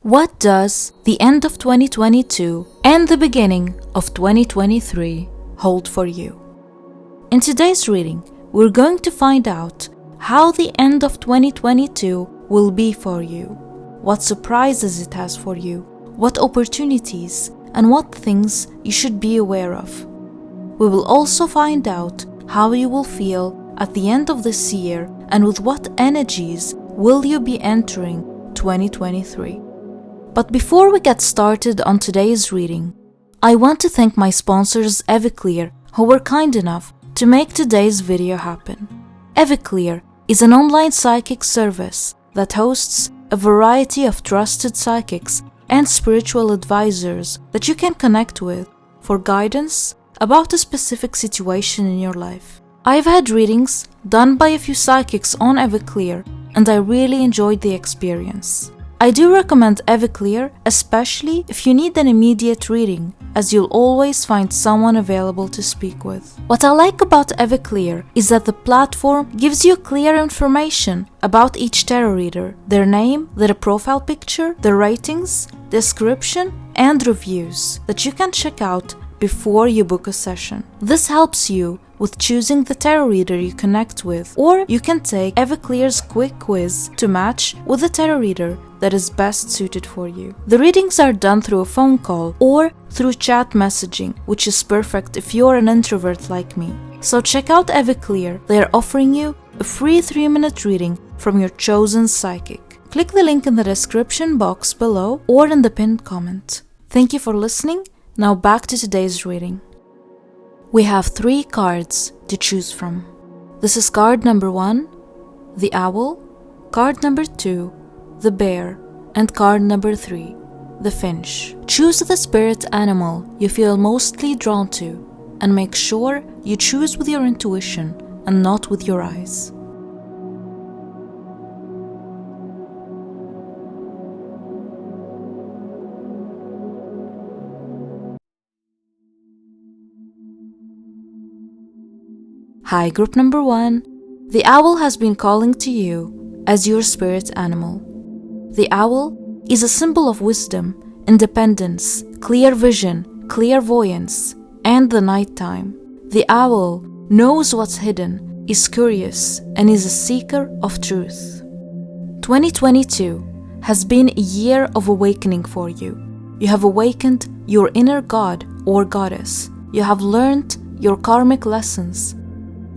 What does the end of 2022 and the beginning of 2023 hold for you? In today's reading, we're going to find out how the end of 2022 will be for you, what surprises it has for you, what opportunities and what things you should be aware of. We will also find out how you will feel at the end of this year and with what energies will you be entering 2023. But before we get started on today's reading, I want to thank my sponsors Everclear, who were kind enough to make today's video happen. Everclear is an online psychic service that hosts a variety of trusted psychics and spiritual advisors that you can connect with for guidance about a specific situation in your life. I've had readings done by a few psychics on Everclear, and I really enjoyed the experience. I do recommend Everclear, especially if you need an immediate reading, as you'll always find someone available to speak with. What I like about Everclear is that the platform gives you clear information about each tarot reader, their name, their profile picture, their ratings, description, and reviews that you can check out before you book a session. This helps you with choosing the tarot reader you connect with, or you can take Everclear's quick quiz to match with the tarot reader that is best suited for you. The readings are done through a phone call or through chat messaging, which is perfect if you're an introvert like me. So check out Everclear. They are offering you a free 3-minute reading from your chosen psychic. Click the link in the description box below or in the pinned comment. Thank you for listening. Now back to today's reading. We have 3 cards to choose from. This is card number 1, the owl, card number 2, the bear, and card number 3, the finch. Choose the spirit animal you feel mostly drawn to, and make sure you choose with your intuition and not with your eyes. Hi, group number 1. The owl has been calling to you as your spirit animal. The owl is a symbol of wisdom, independence, clear vision, clairvoyance, and the nighttime. The owl knows what's hidden, is curious, and is a seeker of truth. 2022 has been a year of awakening for you. You have awakened your inner god or goddess. You have learned your karmic lessons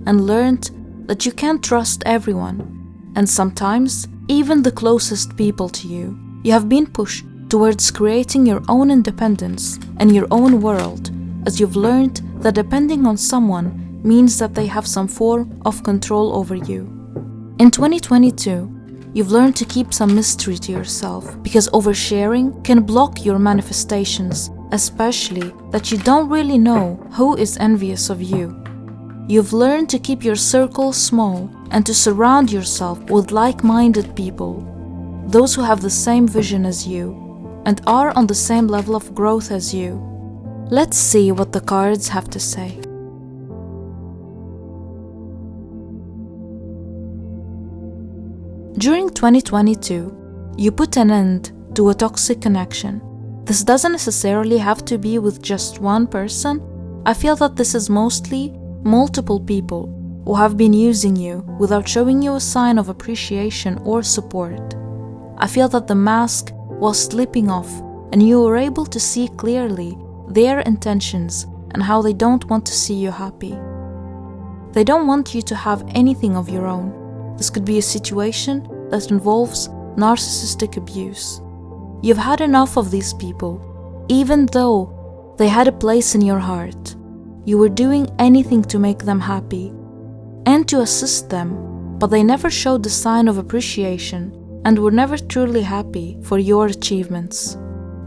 and learned that you can't trust everyone, and sometimes even the closest people to you. You have been pushed towards creating your own independence and your own world, as you've learned that depending on someone means that they have some form of control over you. In 2022, you've learned to keep some mystery to yourself, because oversharing can block your manifestations, especially that you don't really know who is envious of you. You've learned to keep your circle small and to surround yourself with like-minded people, those who have the same vision as you and are on the same level of growth as you. Let's see what the cards have to say. During 2022, you put an end to a toxic connection. This doesn't necessarily have to be with just one person. I feel that this is mostly multiple people who have been using you without showing you a sign of appreciation or support. I feel that the mask was slipping off and you were able to see clearly their intentions and how they don't want to see you happy. They don't want you to have anything of your own. This could be a situation that involves narcissistic abuse. You've had enough of these people, even though they had a place in your heart. You were doing anything to make them happy and to assist them, but they never showed the sign of appreciation and were never truly happy for your achievements.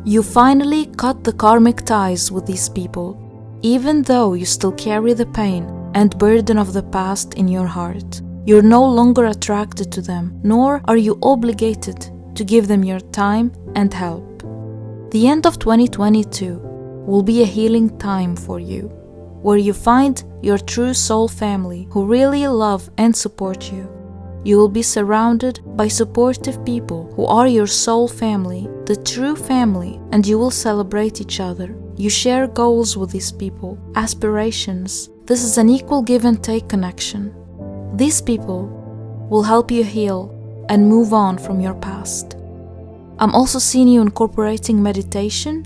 You finally cut the karmic ties with these people, even though you still carry the pain and burden of the past in your heart. You're no longer attracted to them, nor are you obligated to give them your time and help. The end of 2022 will be a healing time for you, where you find your true soul family who really love and support you. You will be surrounded by supportive people who are your soul family, the true family, and you will celebrate each other. You share goals with these people, aspirations. This is an equal give and take connection. These people will help you heal and move on from your past. I'm also seeing you incorporating meditation,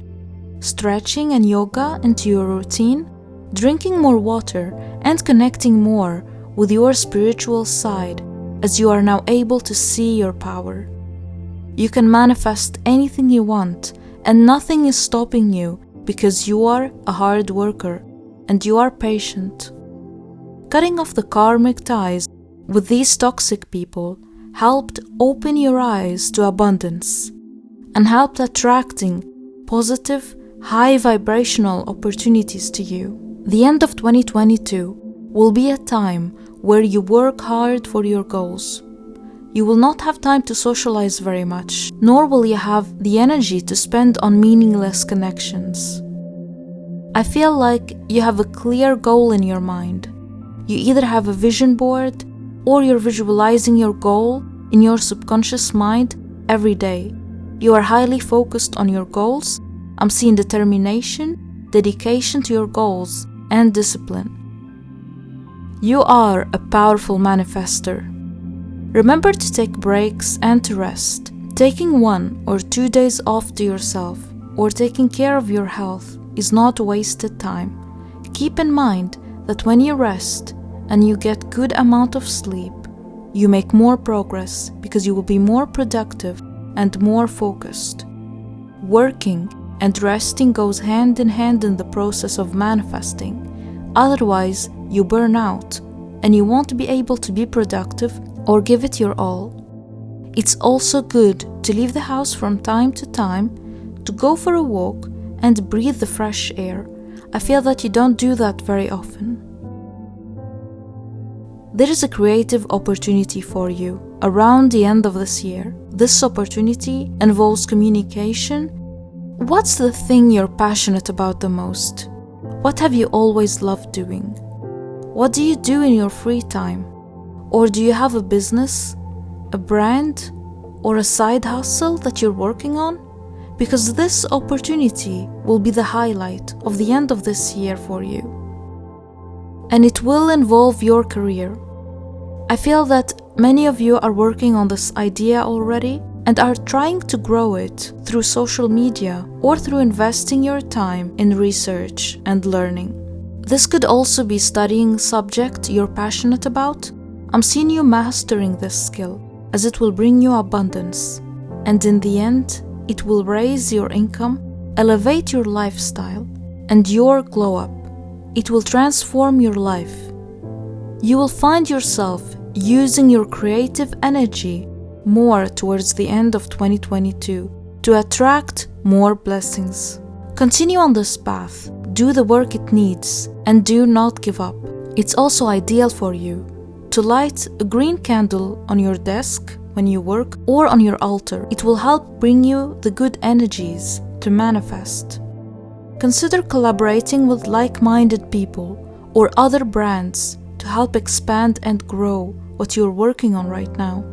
stretching and yoga into your routine, drinking more water and connecting more with your spiritual side as you are now able to see your power. You can manifest anything you want and nothing is stopping you because you are a hard worker and you are patient. Cutting off the karmic ties with these toxic people helped open your eyes to abundance and helped attracting positive, high vibrational opportunities to you. The end of 2022 will be a time where you work hard for your goals. You will not have time to socialize very much, nor will you have the energy to spend on meaningless connections. I feel like you have a clear goal in your mind. You either have a vision board or you're visualizing your goal in your subconscious mind every day. You are highly focused on your goals. I'm seeing determination, dedication to your goals, and discipline. You are a powerful manifester. Remember to take breaks and to rest. Taking 1 or 2 days off to yourself or taking care of your health is not wasted time. Keep in mind that when you rest and you get good amount of sleep, you make more progress because you will be more productive and more focused. Working and resting goes hand in hand in the process of manifesting. Otherwise, you burn out and you won't be able to be productive or give it your all. It's also good to leave the house from time to time to go for a walk and breathe the fresh air. I feel that you don't do that very often. There is a creative opportunity for you around the end of this year. This opportunity involves communication. What's the thing you're passionate about the most? What have you always loved doing? What do you do in your free time? Or do you have a business, a brand, or a side hustle that you're working on? Because this opportunity will be the highlight of the end of this year for you. And it will involve your career. I feel that many of you are working on this idea already and are trying to grow it through social media or through investing your time in research and learning. This could also be studying a subject you're passionate about. I'm seeing you mastering this skill as it will bring you abundance, and in the end, it will raise your income, elevate your lifestyle, and your glow up. It will transform your life. You will find yourself using your creative energy more towards the end of 2022 to attract more blessings. Continue on this path, do the work it needs, and do not give up. It's also ideal for you to light a green candle on your desk when you work or on your altar. It will help bring you the good energies to manifest. Consider collaborating with like-minded people or other brands to help expand and grow what you're working on right now.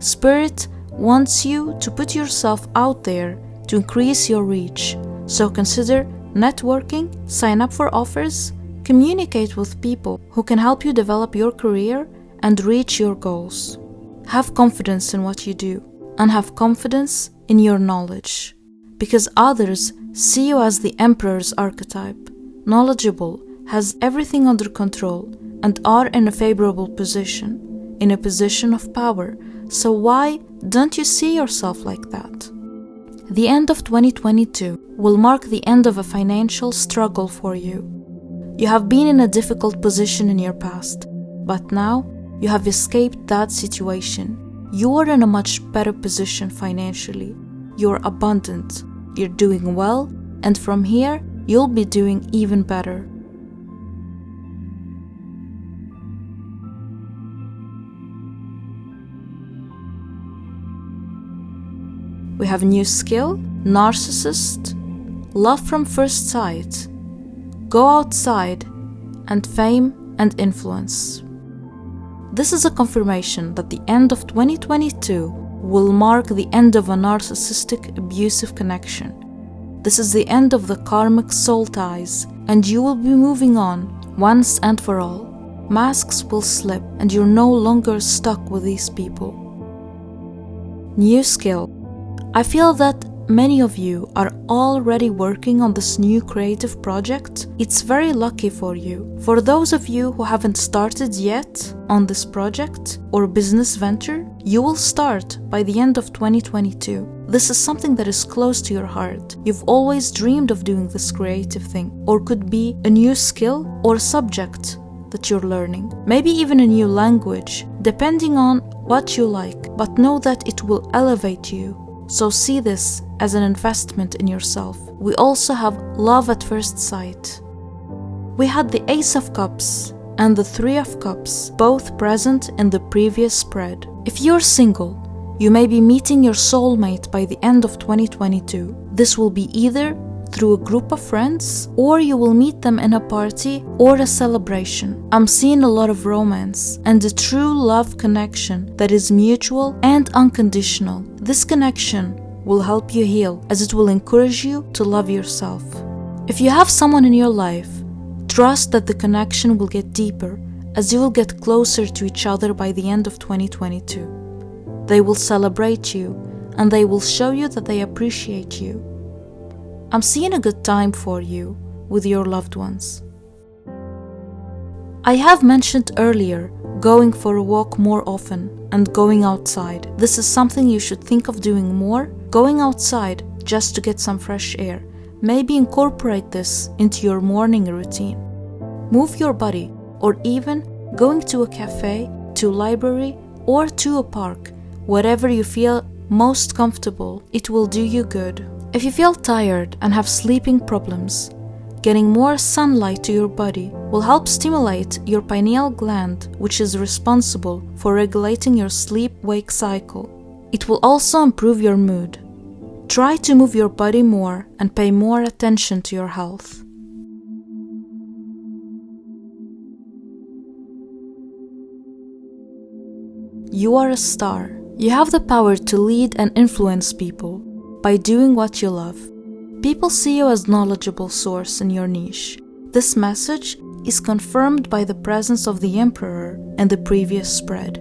Spirit wants you to put yourself out there to increase your reach, so consider networking, sign up for offers, communicate with people who can help you develop your career and reach your goals. Have confidence in what you do and have confidence in your knowledge, because others see you as the emperor's archetype, knowledgeable, has everything under control, and are in a favorable position, in a position of power. So why don't you see yourself like that? The end of 2022 will mark the end of a financial struggle for you. You have been in a difficult position in your past, but now you have escaped that situation. You are in a much better position financially. You're abundant, you're doing well, and from here, you'll be doing even better. We have new skill, narcissist, love from first sight, go outside, and fame and influence. This is a confirmation that the end of 2022 will mark the end of a narcissistic, abusive connection. This is the end of the karmic soul ties, and you will be moving on once and for all. Masks will slip, and you're no longer stuck with these people. New skill. I feel that many of you are already working on this new creative project. It's very lucky for you. For those of you who haven't started yet on this project or business venture, you will start by the end of 2022. This is something that is close to your heart. You've always dreamed of doing this creative thing, or could be a new skill or subject that you're learning. Maybe even a new language, depending on what you like, but know that it will elevate you. So see this as an investment in yourself. We also have love at first sight. We had the Ace of Cups and the Three of Cups, both present in the previous spread. If you're single, you may be meeting your soulmate by the end of 2022. This will be either through a group of friends, or you will meet them in a party or a celebration. I'm seeing a lot of romance and a true love connection that is mutual and unconditional. This connection will help you heal, as it will encourage you to love yourself. If you have someone in your life, trust that the connection will get deeper, as you will get closer to each other by the end of 2022. They will celebrate you, and they will show you that they appreciate you. I'm seeing a good time for you with your loved ones. I have mentioned earlier going for a walk more often and going outside. This is something you should think of doing more, going outside just to get some fresh air. Maybe incorporate this into your morning routine. Move your body, or even going to a cafe, to a library, or to a park. Whatever you feel most comfortable, it will do you good. If you feel tired and have sleeping problems, getting more sunlight to your body will help stimulate your pineal gland, which is responsible for regulating your sleep-wake cycle. It will also improve your mood. Try to move your body more and pay more attention to your health. You are a star. You have the power to lead and influence people by doing what you love. People see you as a knowledgeable source in your niche. This message is confirmed by the presence of the Emperor in the previous spread.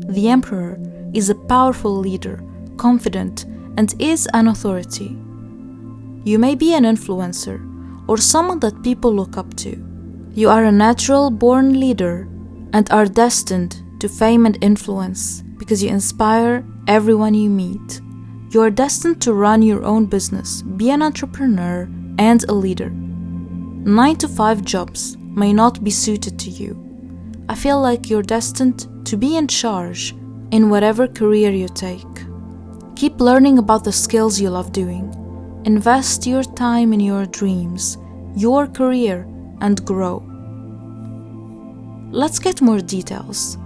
The Emperor is a powerful leader, confident, and is an authority. You may be an influencer or someone that people look up to. You are a natural-born leader and are destined to fame and influence because you inspire everyone you meet. You are destined to run your own business, be an entrepreneur, and a leader. 9-to-5 jobs may not be suited to you. I feel like you're destined to be in charge in whatever career you take. Keep learning about the skills you love doing. Invest your time in your dreams, your career, and grow. Let's get more details.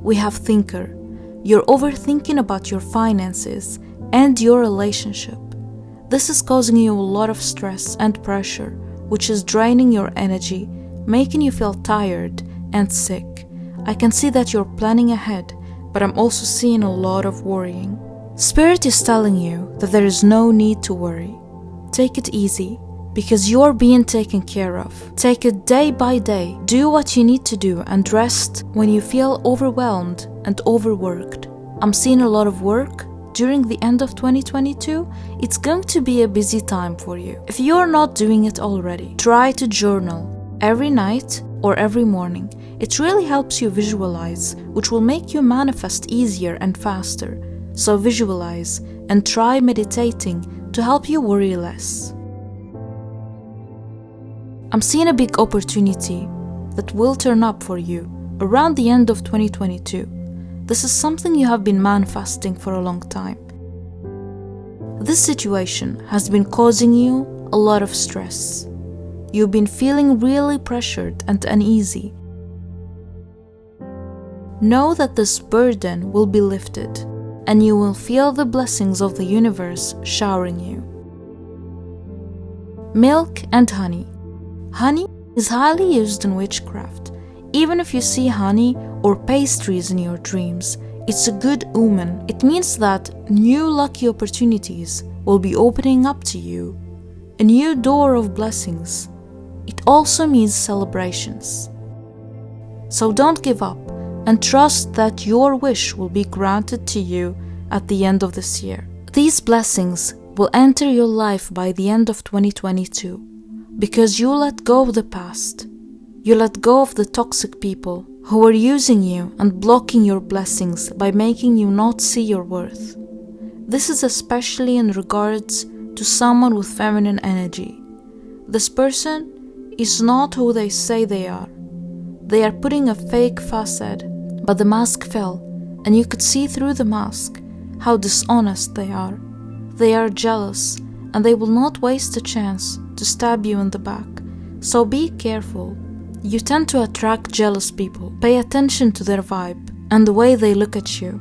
We have thinker. You're overthinking about your finances and your relationship. This is causing you a lot of stress and pressure, which is draining your energy, making you feel tired and sick. I can see that you're planning ahead, but I'm also seeing a lot of worrying. Spirit is telling you that there is no need to worry. Take it easy, because you're being taken care of. Take it day by day. Do what you need to do and rest when you feel overwhelmed and overworked. I'm seeing a lot of work during the end of 2022. It's going to be a busy time for you. If you're not doing it already, try to journal every night or every morning. It really helps you visualize, which will make you manifest easier and faster. So visualize and try meditating to help you worry less. I'm seeing a big opportunity that will turn up for you around the end of 2022. This is something you have been manifesting for a long time. This situation has been causing you a lot of stress. You've been feeling really pressured and uneasy. know that this burden will be lifted, and you will feel the blessings of the universe showering you. Milk and honey. Honey is highly used in witchcraft. Even if you see honey or pastries in your dreams, it's a good omen. It means that new lucky opportunities will be opening up to you, a new door of blessings. It also means celebrations. So don't give up and trust that your wish will be granted to you at the end of this year. These blessings will enter your life by the end of 2022 because you let go of the past. You let go of the toxic people who are using you and blocking your blessings by making you not see your worth. This is especially in regards to someone with feminine energy. This person is not who they say they are. They are putting a fake facade, but the mask fell, and you could see through the mask how dishonest they are. They are jealous, and they will not waste a chance to stab you in the back. So be careful. You tend to attract jealous people. Pay attention to their vibe and the way they look at you.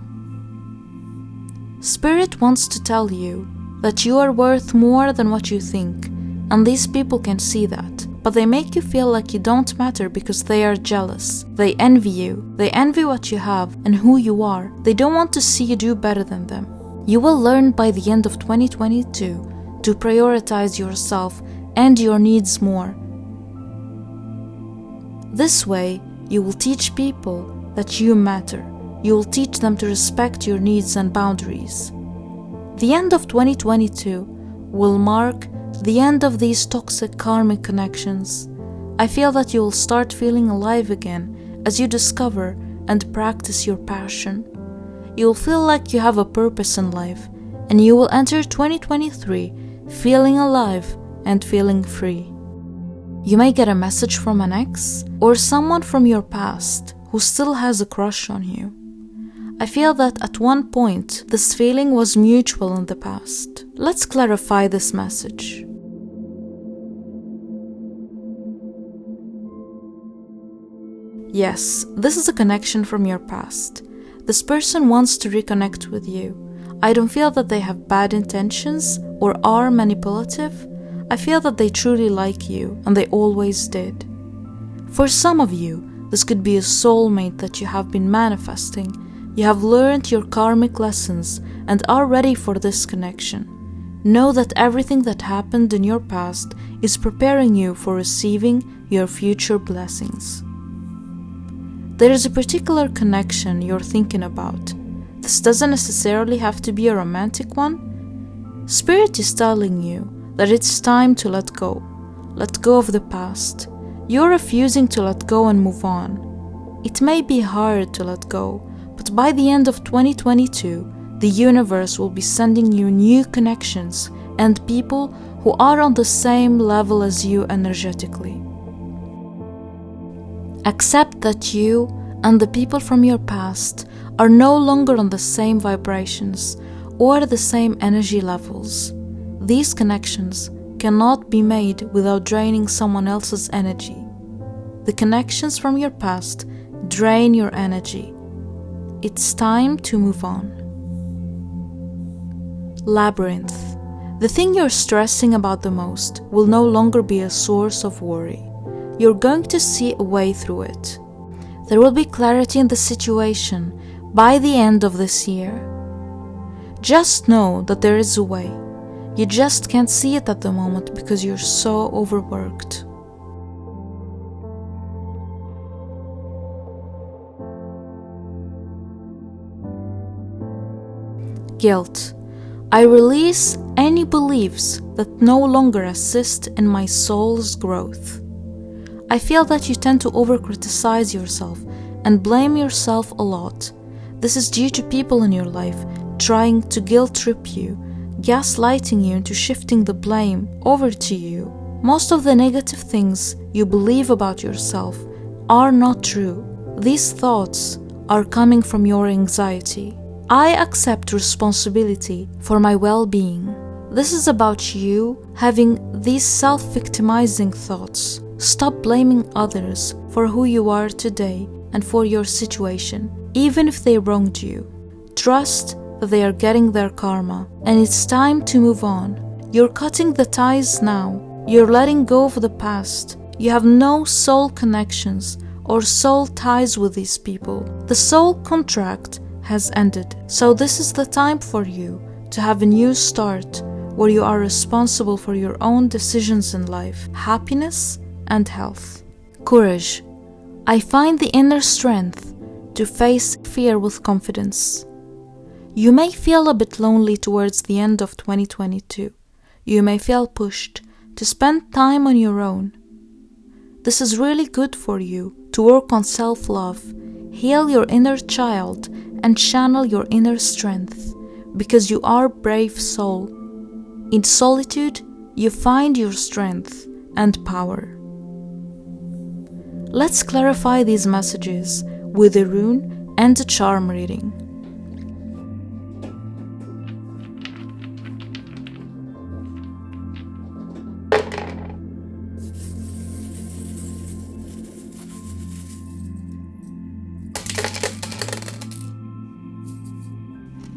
Spirit wants to tell you that you are worth more than what you think, and these people can see that. But they make you feel like you don't matter because they are jealous. They envy you. They envy what you have and who you are. They don't want to see you do better than them. You will learn by the end of 2022 to prioritize yourself and your needs more. This way, you will teach people that you matter. You will teach them to respect your needs and boundaries. The end of 2022 will mark the end of these toxic karmic connections. I feel that you will start feeling alive again as you discover and practice your passion. You will feel like you have a purpose in life, and you will enter 2023 feeling alive and feeling free. You may get a message from an ex or someone from your past who still has a crush on you. I feel that at one point this feeling was mutual in the past. Let's clarify this message. Yes, this is a connection from your past. This person wants to reconnect with you. I don't feel that they have bad intentions or are manipulative. I feel that they truly like you, and they always did. For some of you, this could be a soulmate that you have been manifesting. You have learned your karmic lessons and are ready for this connection. Know that everything that happened in your past is preparing you for receiving your future blessings. There is a particular connection you're thinking about. This doesn't necessarily have to be a romantic one. Spirit is telling you that it's time to let go. Let go of the past. You're refusing to let go and move on. It may be hard to let go, but by the end of 2022, the universe will be sending you new connections and people who are on the same level as you energetically. Accept that you and the people from your past are no longer on the same vibrations or the same energy levels. These connections cannot be made without draining someone else's energy. The connections from your past drain your energy. It's time to move on. Labyrinth. The thing you're stressing about the most will no longer be a source of worry. You're going to see a way through it. There will be clarity in the situation by the end of this year. Just know that there is a way. You just can't see it at the moment because you're so overworked. Guilt. I release any beliefs that no longer assist in my soul's growth. I feel that you tend to over-criticize yourself and blame yourself a lot. This is due to people in your life trying to guilt-trip you, gaslighting you into shifting the blame over to you. Most of the negative things you believe about yourself are not true. These thoughts are coming from your anxiety. I accept responsibility for my well-being. This is about you having these self-victimizing thoughts. Stop blaming others for who you are today and for your situation. even if they wronged you. Trust that they are getting their karma, and it's time to move on. You're cutting the ties now. You're letting go of the past. You have no soul connections or soul ties with these people. The soul contract has ended. So this is the time for you to have a new start where you are responsible for your own decisions in life, happiness and health. Courage. I find the inner strength to face fear with confidence. You may feel a bit lonely towards the end of 2022. You may feel pushed to spend time on your own. This is really good for you to work on self-love, heal your inner child, and channel your inner strength, because you are a brave soul. In solitude, you find your strength and power. Let's clarify these messages with a rune and a charm reading.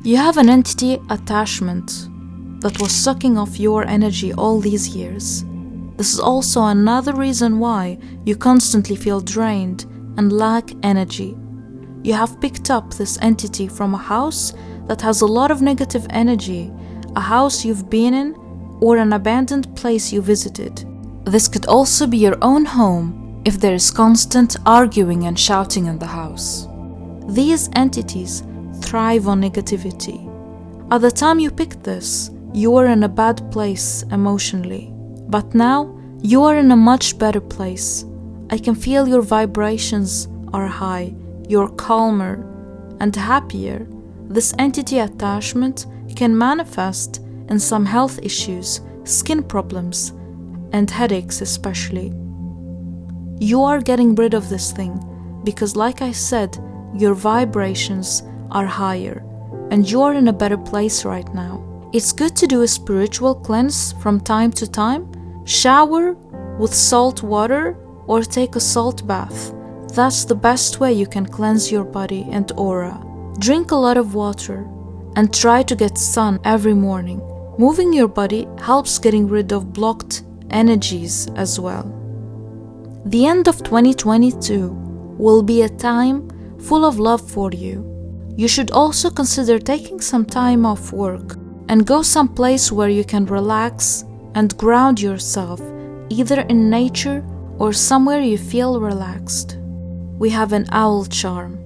You have an entity attachment that was sucking off your energy all these years. This is also another reason why you constantly feel drained and lack energy. You have picked up this entity from a house that has a lot of negative energy, a house you've been in, or an abandoned place you visited. This could also be your own home if there is constant arguing and shouting in the house. These entities thrive on negativity. At the time you picked this, you were in a bad place emotionally. But now, you are in a much better place. I can feel your vibrations are high, you're calmer and happier. This entity attachment can manifest in some health issues, skin problems, and headaches especially. You are getting rid of this thing because, like I said, your vibrations are higher and you're in a better place right now. It's good to do a spiritual cleanse from time to time. Shower with salt water or take a salt bath. That's the best way you can cleanse your body and aura. Drink a lot of water and try to get sun every morning. Moving your body helps getting rid of blocked energies as well. The end of 2022 will be a time full of love for you. You should also consider taking some time off work and go someplace where you can relax and ground yourself, either in nature or somewhere you feel relaxed. We have an owl charm.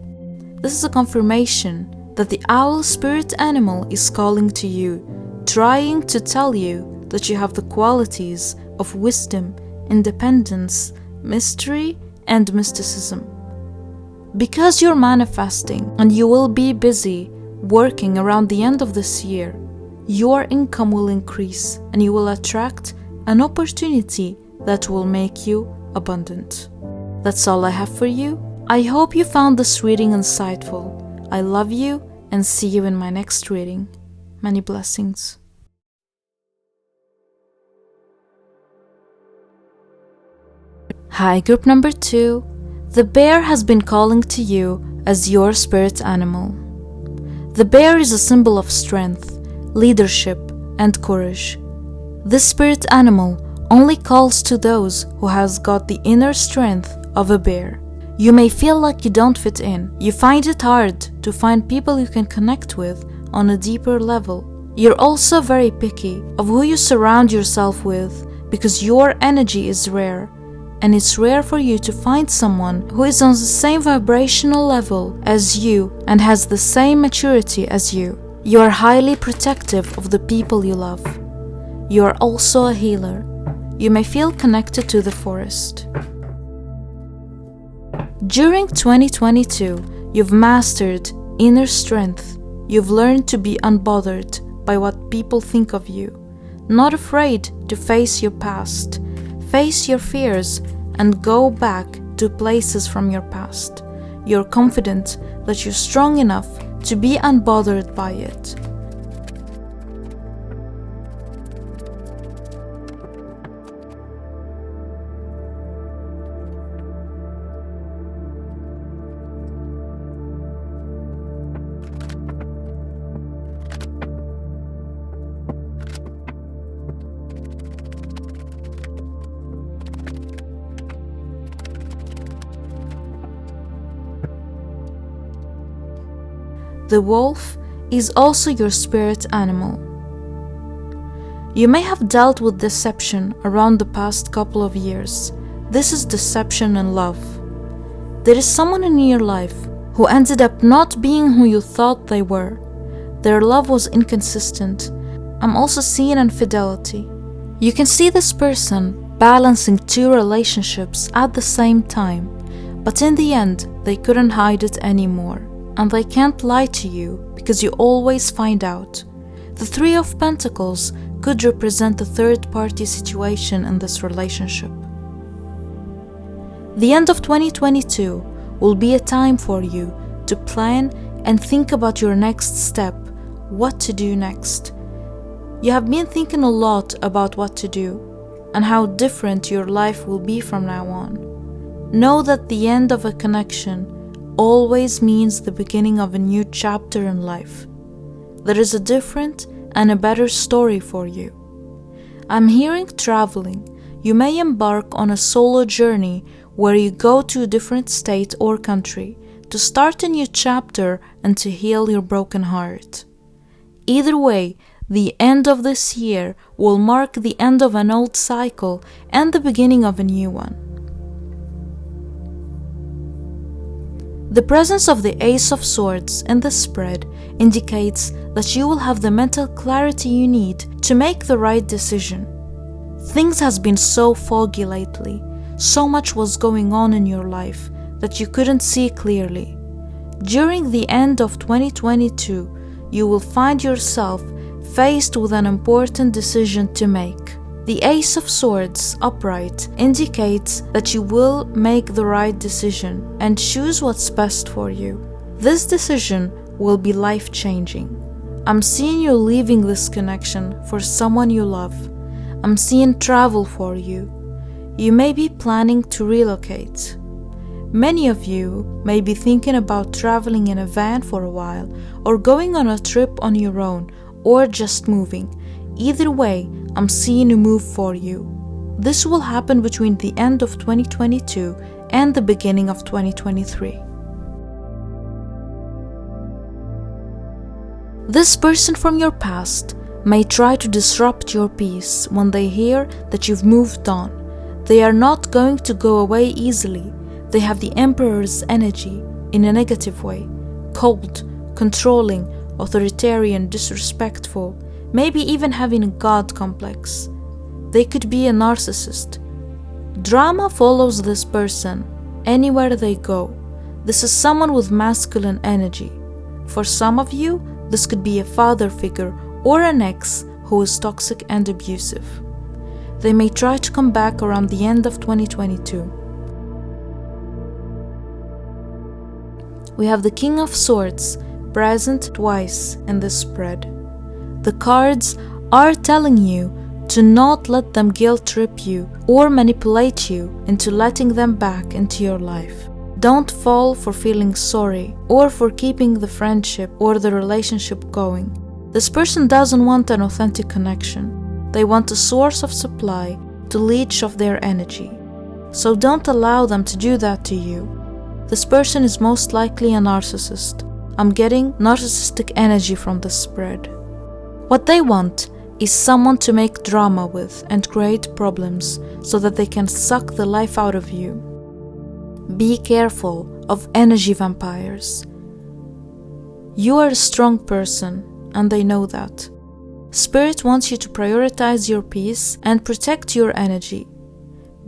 This is a confirmation that the owl spirit animal is calling to you, trying to tell you that you have the qualities of wisdom, independence, mystery, and mysticism. Because you're manifesting and you will be busy working around the end of this year, your income will increase and you will attract an opportunity that will make you abundant. That's all I have for you. I hope you found this reading insightful. I love you and see you in my next reading. Many blessings. Hi, group number 2. The bear has been calling to you as your spirit animal. The bear is a symbol of strength, leadership, and courage. This spirit animal only calls to those who has got the inner strength of a bear. You may feel like you don't fit in. You find it hard to find people you can connect with on a deeper level. You're also very picky of who you surround yourself with because your energy is rare. And it's rare for you to find someone who is on the same vibrational level as you and has the same maturity as you. You are highly protective of the people you love. You are also a healer. You may feel connected to the forest. During 2022, you've mastered inner strength. You've learned to be unbothered by what people think of you, not afraid to face your past. Face your fears and go back to places from your past. You're confident that you're strong enough to be unbothered by it. The wolf is also your spirit animal. You may have dealt with deception around the past couple of years. This is deception and love. There is someone in your life who ended up not being who you thought they were. Their love was inconsistent. I'm also seeing infidelity. You can see this person balancing two relationships at the same time, but in the end, they couldn't hide it anymore. And they can't lie to you because you always find out. The Three of Pentacles could represent the third-party situation in this relationship. The end of 2022 will be a time for you to plan and think about your next step, what to do next. You have been thinking a lot about what to do and how different your life will be from now on. Know that the end of a connection always means the beginning of a new chapter in life. There is a different and a better story for you. I'm hearing traveling. You may embark on a solo journey where you go to a different state or country to start a new chapter and to heal your broken heart. Either way, the end of this year will mark the end of an old cycle and the beginning of a new one. The presence of the Ace of Swords in the spread indicates that you will have the mental clarity you need to make the right decision. Things has been so foggy lately. So much was going on in your life that you couldn't see clearly. During the end of 2022, you will find yourself faced with an important decision to make. The Ace of Swords upright indicates that you will make the right decision and choose what's best for you. This decision will be life-changing. I'm seeing you leaving this connection for someone you love. I'm seeing travel for you. You may be planning to relocate. Many of you may be thinking about traveling in a van for a while, or going on a trip on your own, or just moving. Either way, I'm seeing a move for you. This will happen between the end of 2022 and the beginning of 2023. This person from your past may try to disrupt your peace when they hear that you've moved on. They are not going to go away easily. They have the Emperor's energy in a negative way. Cold, controlling, authoritarian, disrespectful, maybe even having a God complex. They could be a narcissist. Drama follows this person anywhere they go. This is someone with masculine energy. For some of you, this could be a father figure or an ex who is toxic and abusive. They may try to come back around the end of 2022. We have the King of Swords present twice in this spread. The cards are telling you to not let them guilt trip you or manipulate you into letting them back into your life. Don't fall for feeling sorry or for keeping the friendship or the relationship going. This person doesn't want an authentic connection. They want a source of supply to leech off their energy. So don't allow them to do that to you. This person is most likely a narcissist. I'm getting narcissistic energy from this spread. What they want is someone to make drama with and create problems so that they can suck the life out of you. Be careful of energy vampires. You are a strong person, and they know that. Spirit wants you to prioritize your peace and protect your energy.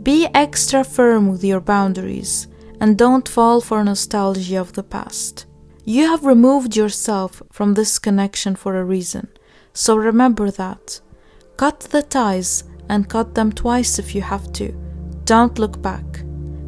Be extra firm with your boundaries and don't fall for nostalgia of the past. You have removed yourself from this connection for a reason, so remember that. Cut the ties and cut them twice if you have to. Don't look back.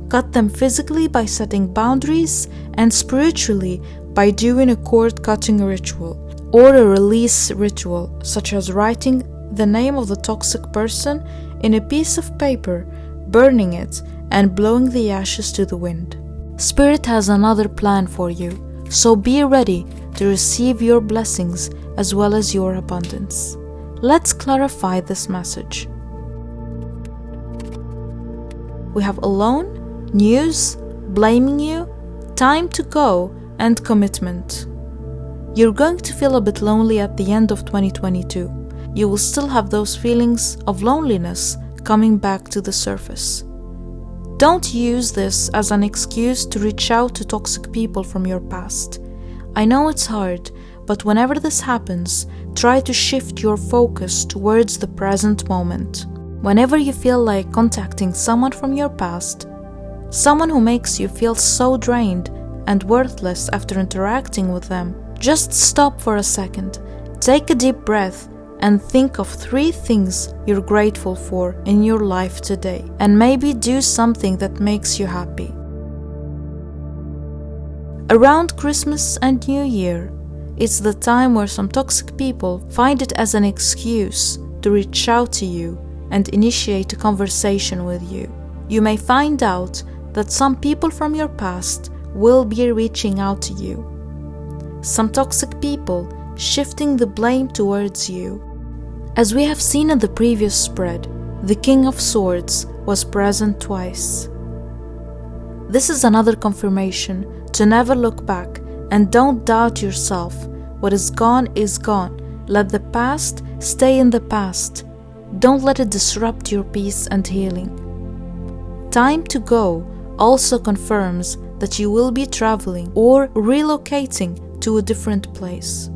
Cut them physically by setting boundaries and spiritually by doing a cord-cutting ritual or a release ritual, such as writing the name of the toxic person in a piece of paper, burning it, and blowing the ashes to the wind. Spirit has another plan for you, so be ready to receive your blessings as well as your abundance. Let's clarify this message. We have alone, news, blaming you, time to go, and commitment. You're going to feel a bit lonely at the end of 2022. You will still have those feelings of loneliness coming back to the surface. Don't use this as an excuse to reach out to toxic people from your past. I know it's hard, but whenever this happens, try to shift your focus towards the present moment. Whenever you feel like contacting someone from your past, someone who makes you feel so drained and worthless after interacting with them, just stop for a second, take a deep breath, and think of 3 things you're grateful for in your life today, and maybe do something that makes you happy. Around Christmas and New Year, it's the time where some toxic people find it as an excuse to reach out to you and initiate a conversation with you. You may find out that some people from your past will be reaching out to you. Some toxic people shifting the blame towards you. As we have seen in the previous spread, the King of Swords was present twice. This is another confirmation to never look back and don't doubt yourself. What is gone is gone. Let the past stay in the past. Don't let it disrupt your peace and healing. Time to go also confirms that you will be traveling or relocating to a different place.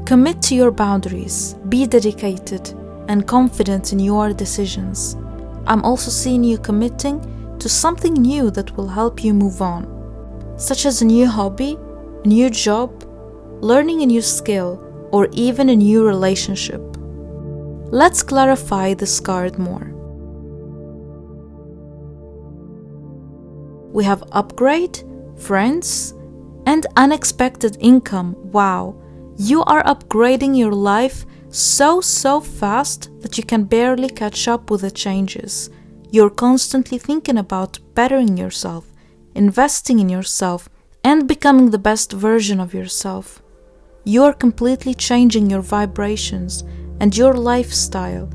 Commit to your boundaries, be dedicated and confident in your decisions. I'm also seeing you committing to something new that will help you move on, such as a new hobby, a new job, learning a new skill, or even a new relationship. Let's clarify this card more. We have upgrade, friends, and unexpected income. Wow! You are upgrading your life so fast that you can barely catch up with the changes. You're constantly thinking about bettering yourself, investing in yourself, and becoming the best version of yourself. You're completely changing your vibrations and your lifestyle.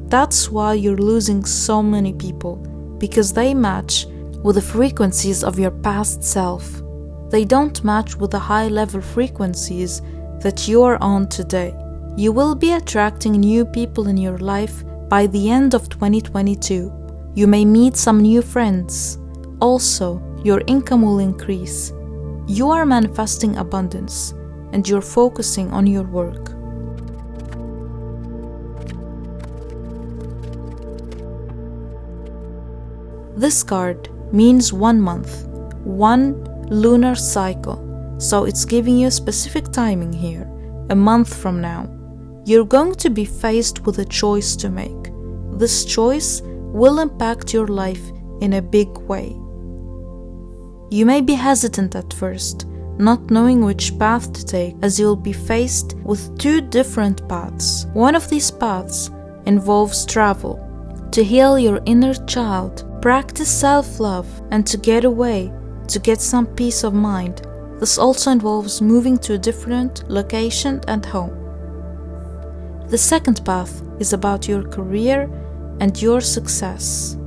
That's why you're losing so many people, because they match with the frequencies of your past self. They don't match with the high-level frequencies that you are on today. You will be attracting new people in your life by the end of 2022. You may meet some new friends. Also, your income will increase. You are manifesting abundance, and you're focusing on your work. This card means 1 month, 1 lunar cycle. So it's giving you a specific timing here, a month from now. You're going to be faced with a choice to make. This choice will impact your life in a big way. You may be hesitant at first, not knowing which path to take, as you'll be faced with 2 different paths. One of these paths involves travel, to heal your inner child, practice self-love, and to get away, to get some peace of mind. This also involves moving to a different location and home. The second path is about your career and your success.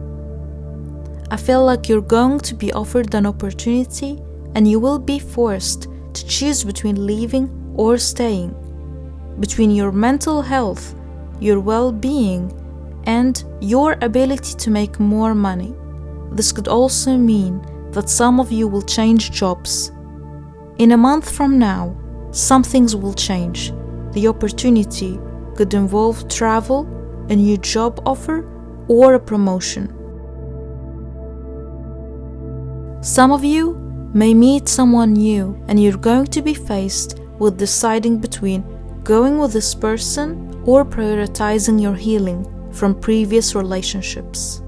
I feel like you're going to be offered an opportunity and you will be forced to choose between leaving or staying, between your mental health, your well-being, and your ability to make more money. This could also mean that some of you will change jobs. In a month from now, some things will change. The opportunity could involve travel, a new job offer, or a promotion. Some of you may meet someone new and you're going to be faced with deciding between going with this person or prioritizing your healing from previous relationships.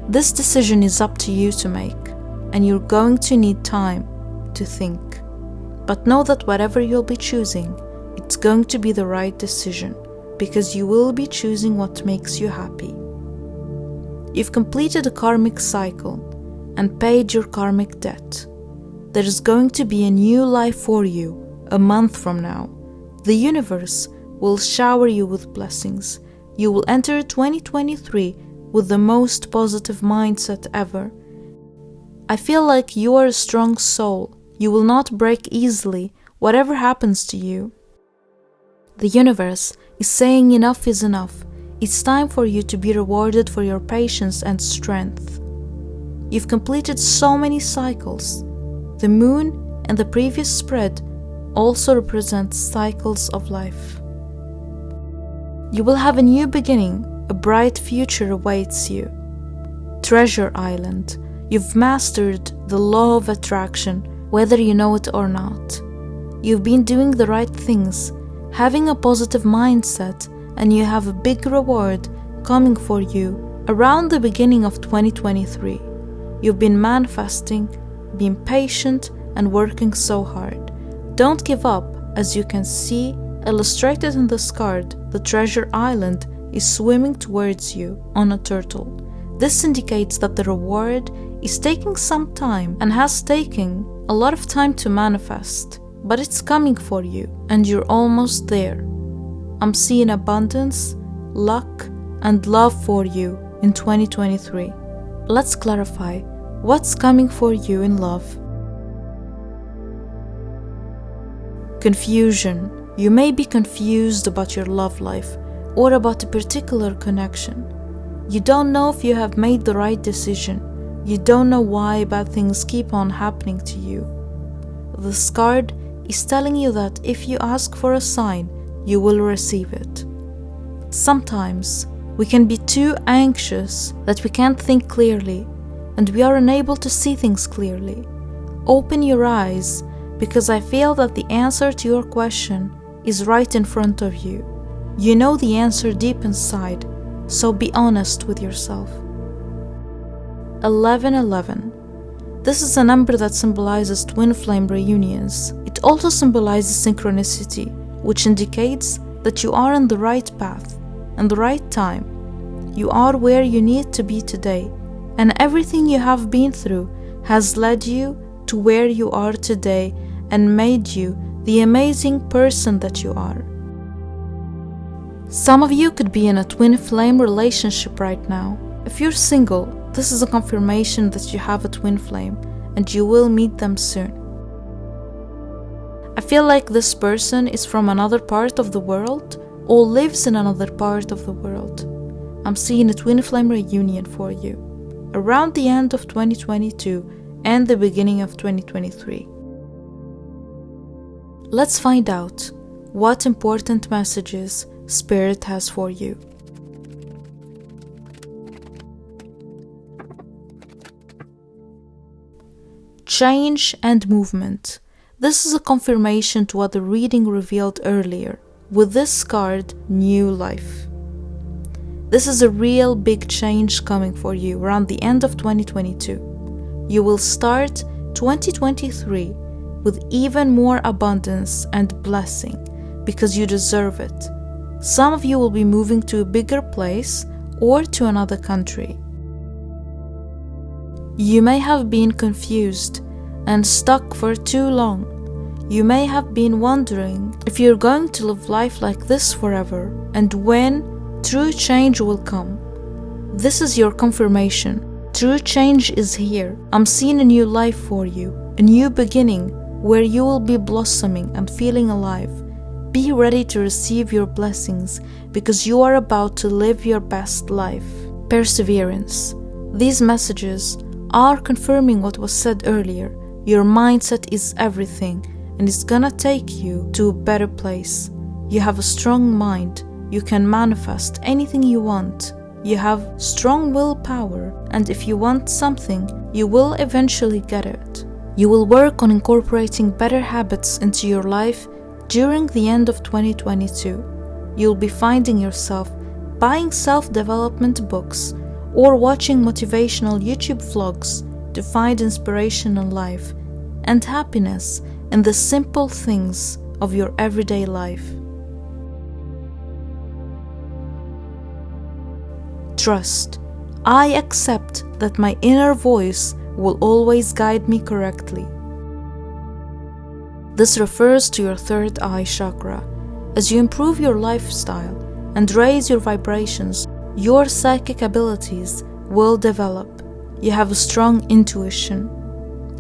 This decision is up to you to make, and you're going to need time to think. But know that whatever you'll be choosing, it's going to be the right decision, because you will be choosing what makes you happy. You've completed a karmic cycle and paid your karmic debt. There is going to be a new life for you a month from now. The universe will shower you with blessings. You will enter 2023 with the most positive mindset ever. I feel like you are a strong soul. You will not break easily, whatever happens to you. The universe is saying enough is enough. It's time for you to be rewarded for your patience and strength. You've completed so many cycles. The moon and the previous spread also represent cycles of life. You will have a new beginning. A bright future awaits you. Treasure Island. You've mastered the law of attraction, whether you know it or not. You've been doing the right things, having a positive mindset, and you have a big reward coming for you around the beginning of 2023. You've been manifesting, being patient, and working so hard. Don't give up. As you can see, illustrated in this card, the Treasure Island is swimming towards you on a turtle. This indicates that the reward is taking some time and has taken a lot of time to manifest, but it's coming for you and you're almost there. I'm seeing abundance, luck, and love for you in 2023. Let's clarify what's coming for you in love. Confusion. You may be confused about your love life or about a particular connection. You don't know if you have made the right decision. You don't know why bad things keep on happening to you. This card is telling you that if you ask for a sign, you will receive it. Sometimes we can be too anxious that we can't think clearly, and we are unable to see things clearly. Open your eyes, because I feel that the answer to your question is right in front of you. You know the answer deep inside, so be honest with yourself. 1111. This is a number that symbolizes twin flame reunions. It also symbolizes synchronicity, which indicates that you are on the right path and the right time. You are where you need to be today, and everything you have been through has led you to where you are today and made you the amazing person that you are. Some of you could be in a twin flame relationship right now. If you're single, this is a confirmation that you have a twin flame and you will meet them soon. I feel like this person is from another part of the world or lives in another part of the world. I'm seeing a twin flame reunion for you around the end of 2022 and the beginning of 2023. Let's find out what important messages Spirit has for you. Change and movement. This is a confirmation to what the reading revealed earlier. With this card, new life. This is a real big change coming for you around the end of 2022. You will start 2023 with even more abundance and blessing because you deserve it. Some of you will be moving to a bigger place or to another country. You may have been confused and stuck for too long. You may have been wondering if you're going to live life like this forever and when true change will come. This is your confirmation. True change is here. I'm seeing a new life for you, a new beginning where you will be blossoming and feeling alive. Be ready to receive your blessings because you are about to live your best life. Perseverance. These messages are confirming what was said earlier. Your mindset is everything and it's gonna take you to a better place. You have a strong mind. You can manifest anything you want. You have strong willpower, and if you want something, you will eventually get it. You will work on incorporating better habits into your life during the end of 2022. You'll be finding yourself buying self-development books or watching motivational YouTube vlogs to find inspiration in life and happiness in the simple things of your everyday life. Trust. I accept that my inner voice will always guide me correctly. This refers to your third eye chakra. As you improve your lifestyle and raise your vibrations, your psychic abilities will develop. You have a strong intuition.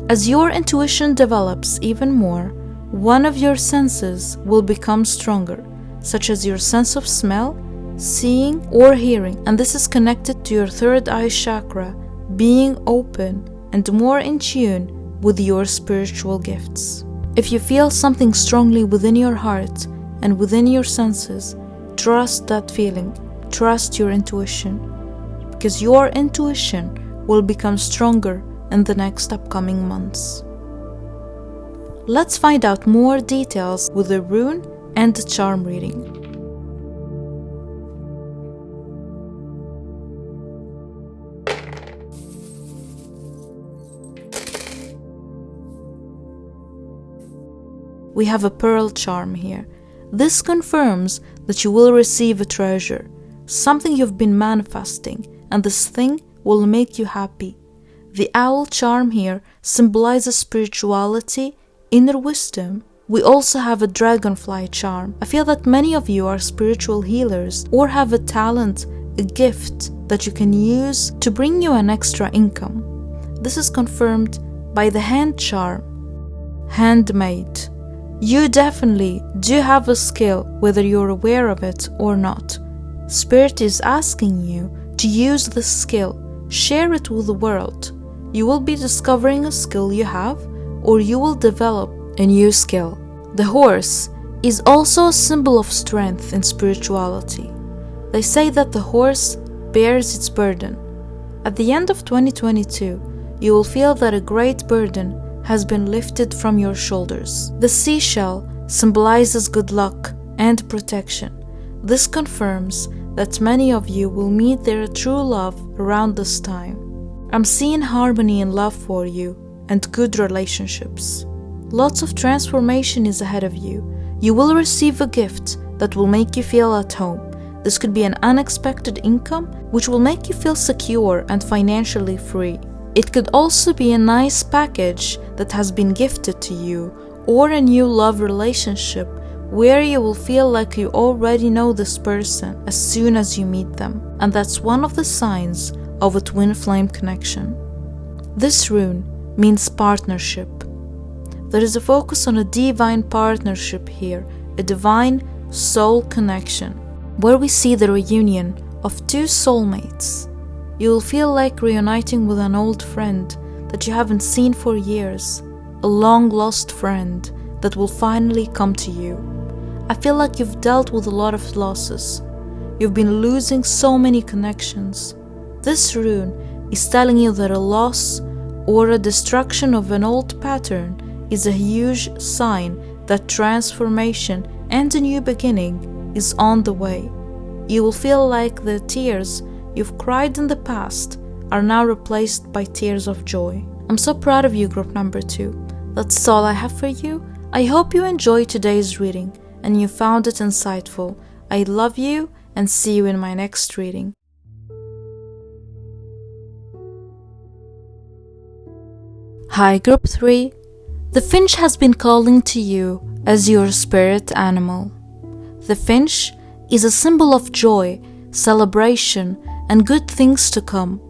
As your intuition develops even more, one of your senses will become stronger, such as your sense of smell, seeing, or hearing, and this is connected to your third eye chakra being open and more in tune with your spiritual gifts. If you feel something strongly within your heart and within your senses, trust that feeling, trust your intuition, because your intuition will become stronger in the next upcoming months. Let's find out more details with the rune and the charm reading. We have a pearl charm here. This confirms that you will receive a treasure, something you've been manifesting, and this thing will make you happy. The owl charm here symbolizes spirituality, inner wisdom. We also have a dragonfly charm. I feel that many of you are spiritual healers or have a talent, a gift that you can use to bring you an extra income. This is confirmed by the hand charm, handmade. You definitely do have a skill, whether you're aware of it or not. Spirit is asking you to use this skill, share it with the world. You will be discovering a skill you have, or you will develop a new skill. The horse is also a symbol of strength in spirituality. They say that the horse bears its burden. At the end of 2022, you will feel that a great burden has been lifted from your shoulders. The seashell symbolizes good luck and protection. This confirms that many of you will meet their true love around this time. I'm seeing harmony and love for you and good relationships. Lots of transformation is ahead of you. You will receive a gift that will make you feel at home. This could be an unexpected income which will make you feel secure and financially free. It could also be a nice package that has been gifted to you, or a new love relationship where you will feel like you already know this person as soon as you meet them. And that's one of the signs of a twin flame connection. This rune means partnership. There is a focus on a divine partnership here, a divine soul connection, where we see the reunion of two soulmates. You will feel like reuniting with an old friend that you haven't seen for years, a long-lost friend that will finally come to you. I feel like you've dealt with a lot of losses. You've been losing so many connections. This rune is telling you that a loss or a destruction of an old pattern is a huge sign that transformation and a new beginning is on the way. You will feel like the tears you've cried in the past are now replaced by tears of joy. I'm so proud of you, group number 2. That's all I have for you. I hope you enjoyed today's reading and you found it insightful. I love you and see you in my next reading. Hi, group 3. The finch has been calling to you as your spirit animal. The finch is a symbol of joy, celebration, and good things to come.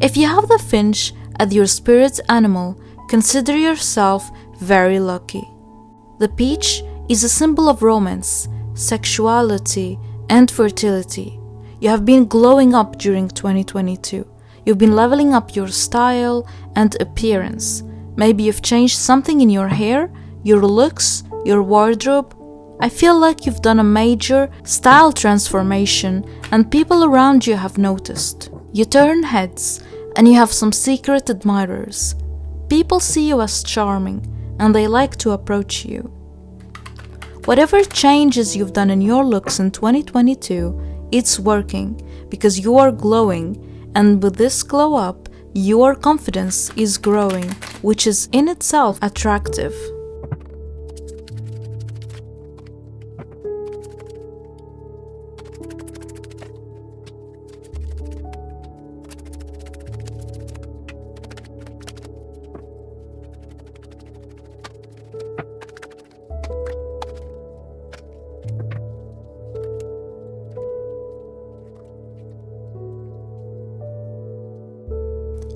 If you have the finch as your spirit animal, consider yourself very lucky. The peach is a symbol of romance, sexuality, and fertility. You have been glowing up during 2022. You've been leveling up your style and appearance. Maybe you've changed something in your hair, your looks, your wardrobe. I feel like you've done a major style transformation and people around you have noticed. You turn heads and you have some secret admirers. People see you as charming and they like to approach you. Whatever changes you've done in your looks in 2022, it's working because you are glowing, and with this glow up, your confidence is growing, which is in itself attractive.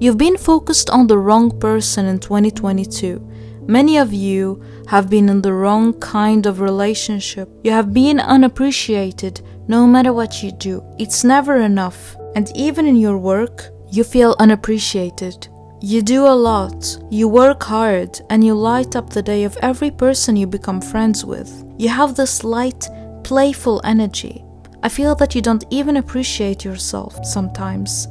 You've been focused on the wrong person in 2022. Many of you have been in the wrong kind of relationship. You have been unappreciated no matter what you do. It's never enough. And even in your work, you feel unappreciated. You do a lot, you work hard, and you light up the day of every person you become friends with. You have this light, playful energy. I feel that you don't even appreciate yourself sometimes.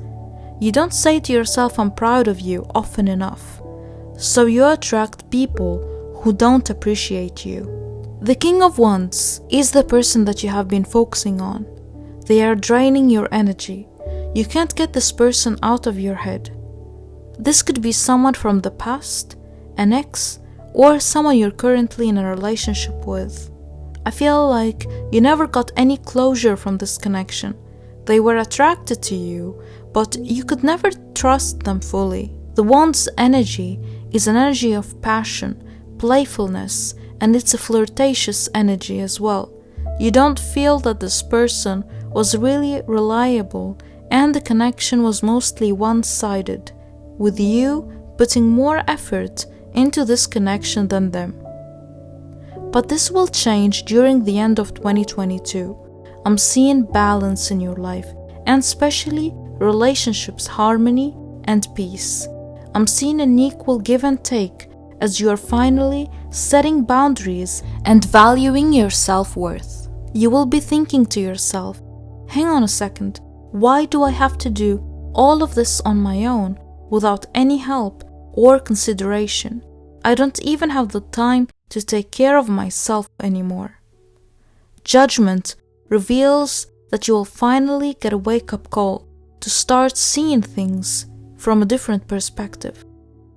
You don't say to yourself, "I'm proud of you," often enough. So you attract people who don't appreciate you. The King of Wands is the person that you have been focusing on. They are draining your energy. You can't get this person out of your head. This could be someone from the past, an ex, or someone you're currently in a relationship with. I feel like you never got any closure from this connection. They were attracted to you, but you could never trust them fully. The Wand's energy is an energy of passion, playfulness, and it's a flirtatious energy as well. You don't feel that this person was really reliable, and the connection was mostly one-sided, with you putting more effort into this connection than them. But this will change during the end of 2022. I'm seeing balance in your life, and especially relationships, harmony, and peace. I'm seeing an equal give and take as you are finally setting boundaries and valuing your self-worth. You will be thinking to yourself, "Hang on a second, why do I have to do all of this on my own without any help or consideration? I don't even have the time to take care of myself anymore." Judgment reveals that you will finally get a wake-up call to start seeing things from a different perspective.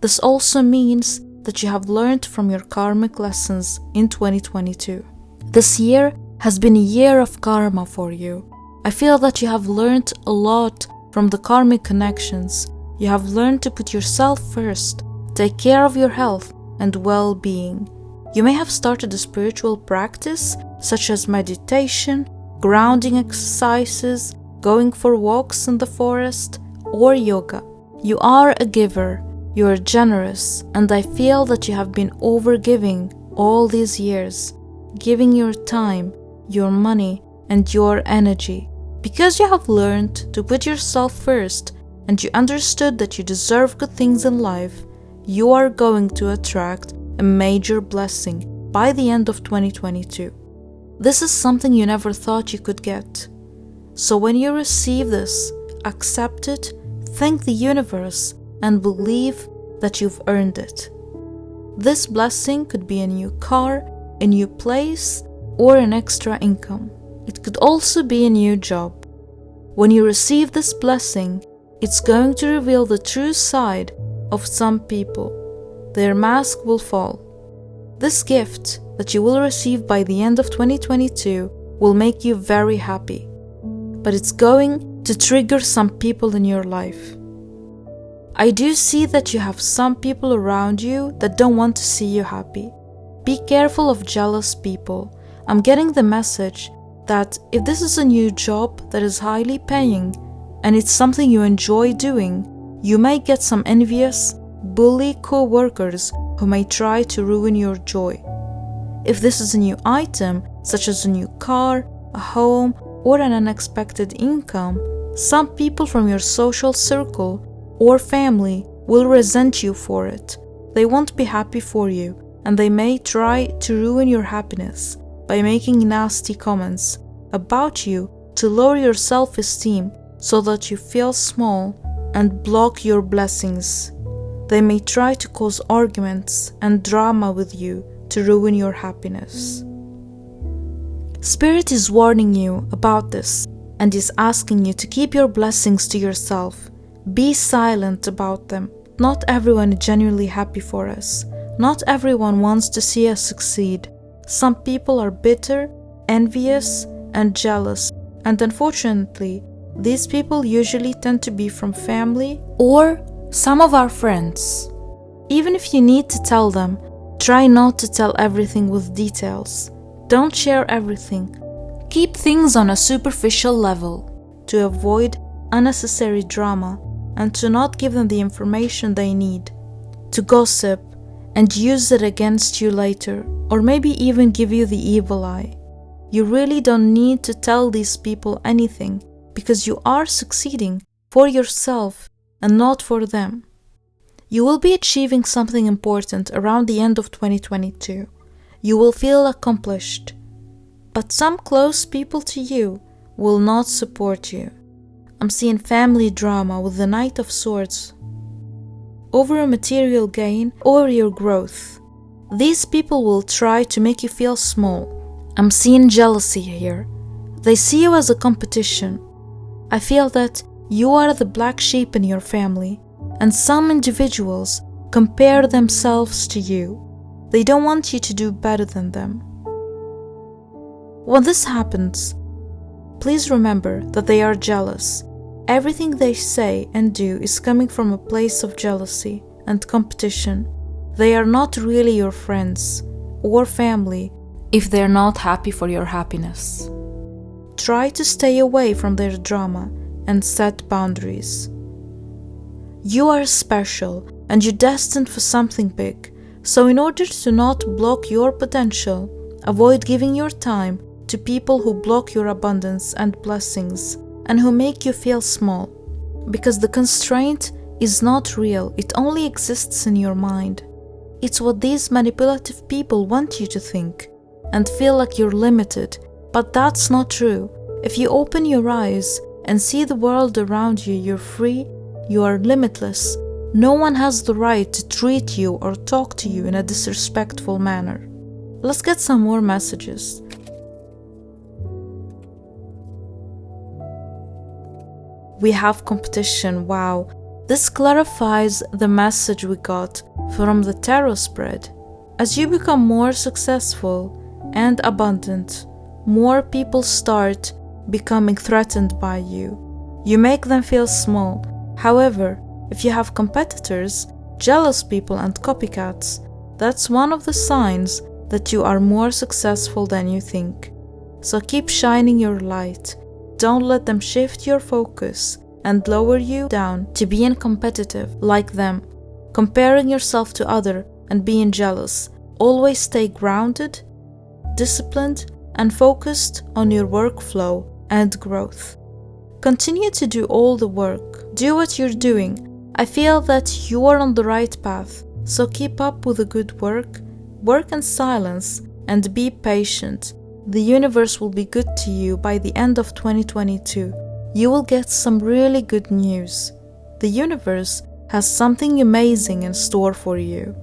This also means that you have learned from your karmic lessons in 2022. This year has been a year of karma for you. I feel that you have learned a lot from the karmic connections. You have learned to put yourself first, take care of your health and well-being. You may have started a spiritual practice such as meditation, grounding exercises, going for walks in the forest, or yoga. You are a giver, you are generous, and I feel that you have been overgiving all these years, giving your time, your money, and your energy. Because you have learned to put yourself first and you understood that you deserve good things in life, you are going to attract a major blessing by the end of 2022. This is something you never thought you could get. So when you receive this, accept it, thank the universe, and believe that you've earned it. This blessing could be a new car, a new place, or an extra income. It could also be a new job. When you receive this blessing, it's going to reveal the true side of some people. Their mask will fall. This gift that you will receive by the end of 2022 will make you very happy. But it's going to trigger some people in your life. I do see that you have some people around you that don't want to see you happy. Be careful of jealous people. I'm getting the message that if this is a new job that is highly paying and it's something you enjoy doing, you may get some envious, bully co-workers who may try to ruin your joy. If this is a new item, such as a new car, a home, or an unexpected income, some people from your social circle or family will resent you for it. They won't be happy for you, and they may try to ruin your happiness by making nasty comments about you to lower your self-esteem so that you feel small and block your blessings. They may try to cause arguments and drama with you to ruin your happiness. Spirit is warning you about this and is asking you to keep your blessings to yourself. Be silent about them. Not everyone is genuinely happy for us. Not everyone wants to see us succeed. Some people are bitter, envious, and jealous, and unfortunately, these people usually tend to be from family or some of our friends. Even if you need to tell them, try not to tell everything with details. Don't share everything. Keep things on a superficial level to avoid unnecessary drama and to not give them the information they need, to gossip and use it against you later, or maybe even give you the evil eye. You really don't need to tell these people anything because you are succeeding for yourself and not for them. You will be achieving something important around the end of 2022. You will feel accomplished, but some close people to you will not support you. I'm seeing family drama with the Knight of Swords over a material gain or your growth. These people will try to make you feel small. I'm seeing jealousy here. They see you as a competition. I feel that you are the black sheep in your family, and some individuals compare themselves to you. They don't want you to do better than them. When this happens, please remember that they are jealous. Everything they say and do is coming from a place of jealousy and competition. They are not really your friends or family if they're not happy for your happiness. Try to stay away from their drama and set boundaries. You are special and you're destined for something big. So in order to not block your potential, avoid giving your time to people who block your abundance and blessings and who make you feel small. Because the constraint is not real, it only exists in your mind. It's what these manipulative people want you to think and feel like you're limited, but that's not true. If you open your eyes and see the world around you, you're free, you are limitless. No one has the right to treat you or talk to you in a disrespectful manner. Let's get some more messages. We have competition. Wow. This clarifies the message we got from the tarot spread. As you become more successful and abundant, more people start becoming threatened by you. You make them feel small. However, if you have competitors, jealous people and copycats, that's one of the signs that you are more successful than you think. So keep shining your light. Don't let them shift your focus and lower you down to being competitive like them, comparing yourself to others and being jealous. Always stay grounded, disciplined, and focused on your workflow and growth. Continue to do all the work. Do what you're doing. I feel that you are on the right path, so keep up with the good work, work in silence, and be patient. The universe will be good to you by the end of 2022. You will get some really good news. The universe has something amazing in store for you.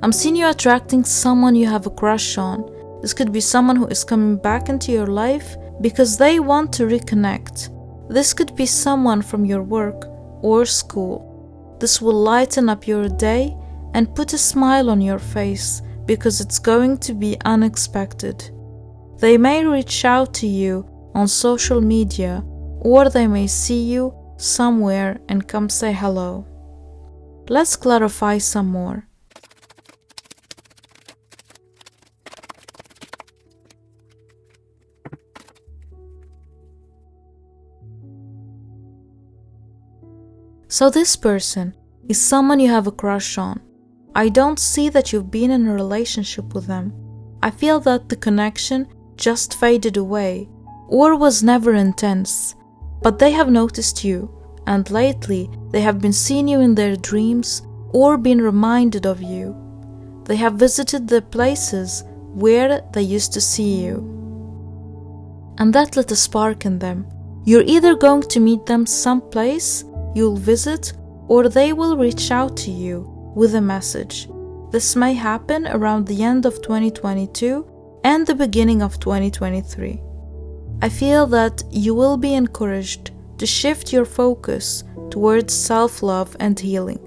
I'm seeing you attracting someone you have a crush on. This could be someone who is coming back into your life because they want to reconnect. This could be someone from your work or school. This will lighten up your day and put a smile on your face because it's going to be unexpected. They may reach out to you on social media, or they may see you somewhere and come say hello. Let's clarify some more. So this person is someone you have a crush on. I don't see that you've been in a relationship with them. I feel that the connection just faded away or was never intense, but they have noticed you, and lately they have been seeing you in their dreams or been reminded of you. They have visited the places where they used to see you, and that lit a spark in them. You're either going to meet them someplace you'll visit, or they will reach out to you with a message. This may happen around the end of 2022 and the beginning of 2023. I feel that you will be encouraged to shift your focus towards self-love and healing.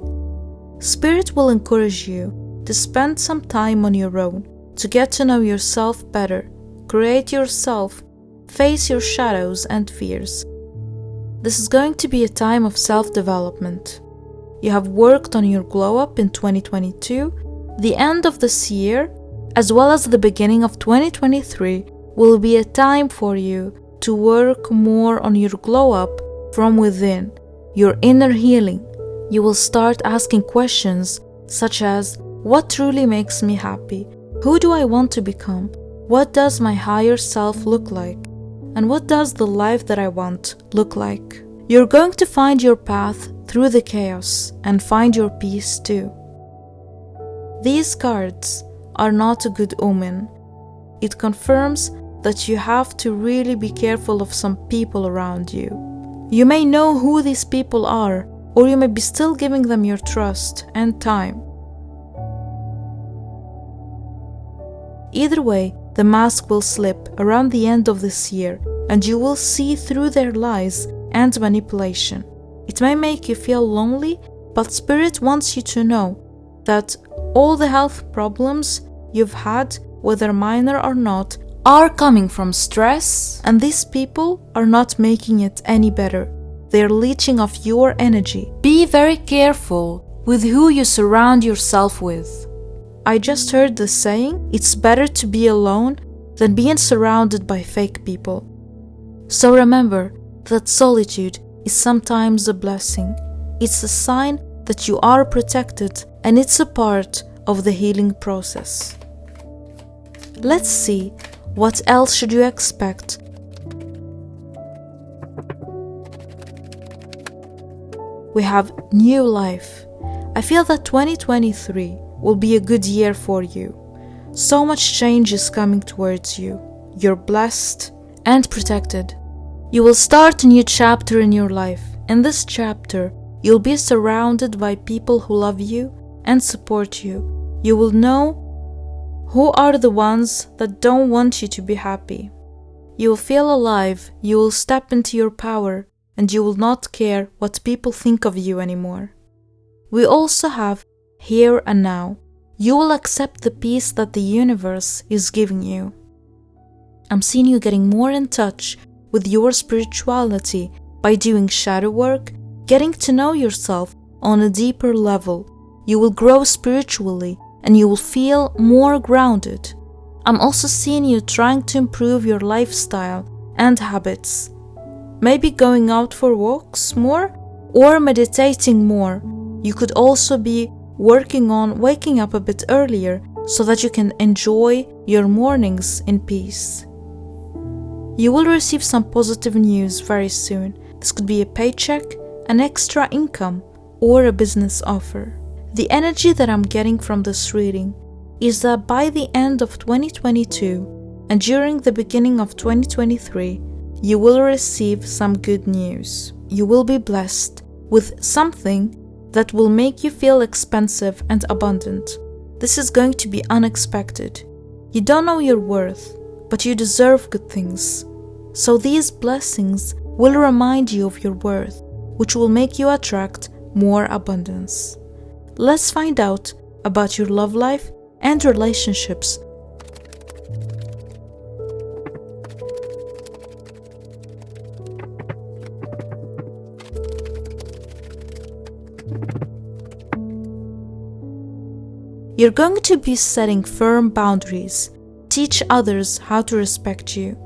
Spirit will encourage you to spend some time on your own, to get to know yourself better, create yourself, face your shadows and fears. This is going to be a time of self-development. You have worked on your glow-up in 2022. The end of this year, as well as the beginning of 2023, will be a time for you to work more on your glow up from within, your inner healing. You will start asking questions such as, what truly makes me happy? Who do I want to become? What does my higher self look like? And what does the life that I want look like? You're going to find your path through the chaos and find your peace too. These cards are not a good omen. It confirms that you have to really be careful of some people around you. You may know who these people are, or you may be still giving them your trust and time. Either way, the mask will slip around the end of this year, and you will see through their lies and manipulation. It may make you feel lonely, but Spirit wants you to know that all the health problems you've had, whether minor or not, are coming from stress, and these people are not making it any better. They're leeching off your energy. Be very careful with who you surround yourself with. I just heard the saying, it's better to be alone than being surrounded by fake people. So remember that solitude is sometimes a blessing. It's a sign that you are protected, and it's a part of the healing process. Let's see, what else should you expect? We have new life. I feel that 2023 will be a good year for you. So much change is coming towards you. You're blessed and protected. You will start a new chapter in your life. In this chapter, you'll be surrounded by people who love you and support you. You will know who are the ones that don't want you to be happy. You will feel alive, you will step into your power, and you will not care what people think of you anymore. We also have here and now. You will accept the peace that the universe is giving you. I'm seeing you getting more in touch with your spirituality by doing shadow work, getting to know yourself on a deeper level. You will grow spiritually and you will feel more grounded. I'm also seeing you trying to improve your lifestyle and habits. Maybe going out for walks more or meditating more. You could also be working on waking up a bit earlier so that you can enjoy your mornings in peace. You will receive some positive news very soon. This could be a paycheck, an extra income, or a business offer. The energy that I'm getting from this reading is that by the end of 2022 and during the beginning of 2023, you will receive some good news. You will be blessed with something that will make you feel expensive and abundant. This is going to be unexpected. You don't know your worth, but you deserve good things. So these blessings will remind you of your worth, which will make you attract more abundance. Let's find out about your love life and relationships. You're going to be setting firm boundaries. Teach others how to respect you.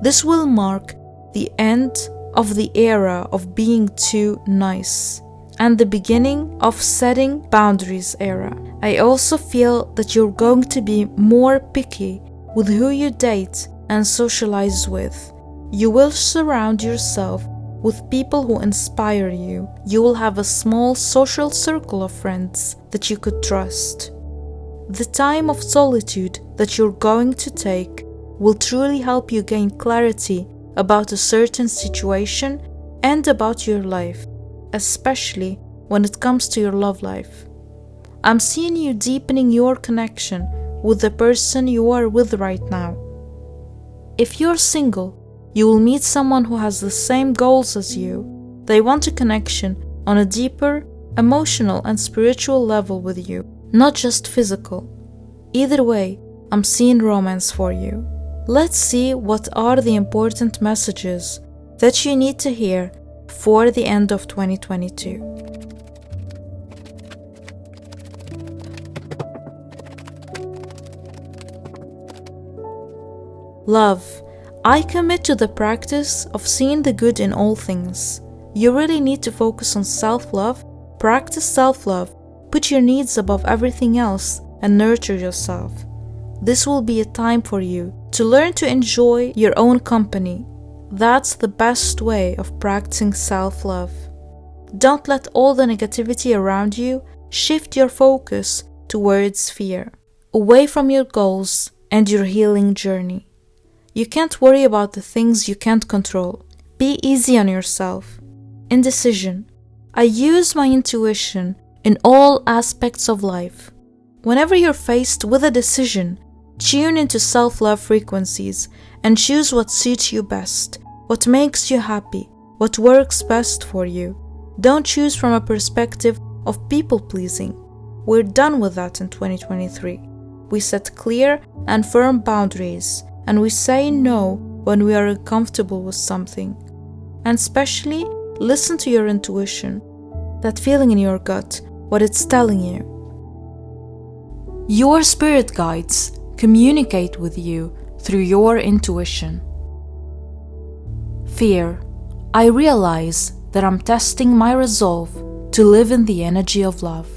This will mark the end of the era of being too nice and the beginning of setting boundaries era. I also feel that you're going to be more picky with who you date and socialize with. You will surround yourself with people who inspire you. You will have a small social circle of friends that you could trust. The time of solitude that you're going to take will truly help you gain clarity about a certain situation and about your life, especially when it comes to your love life. I'm seeing you deepening your connection with the person you are with right now. If you're single, you will meet someone who has the same goals as you. They want a connection on a deeper, emotional and spiritual level with you, not just physical. Either way, I'm seeing romance for you. Let's see what are the important messages that you need to hear for the end of 2022. Love, I commit to the practice of seeing the good in all things. You really need to focus on self-love, practice self-love, put your needs above everything else, and nurture yourself. This will be a time for you to learn to enjoy your own company. That's the best way of practicing self-love. Don't let all the negativity around you shift your focus towards fear, away from your goals and your healing journey. You can't worry about the things you can't control. Be easy on yourself. Indecision. I use my intuition in all aspects of life. Whenever you're faced with a decision, tune into self-love frequencies and choose what suits you best, what makes you happy, what works best for you. Don't choose from a perspective of people-pleasing. We're done with that in 2023. We set clear and firm boundaries, and we say no when we are uncomfortable with something. And especially, listen to your intuition, that feeling in your gut, what it's telling you. Your spirit guides communicate with you through your intuition. Fear. I realize that I'm testing my resolve to live in the energy of love.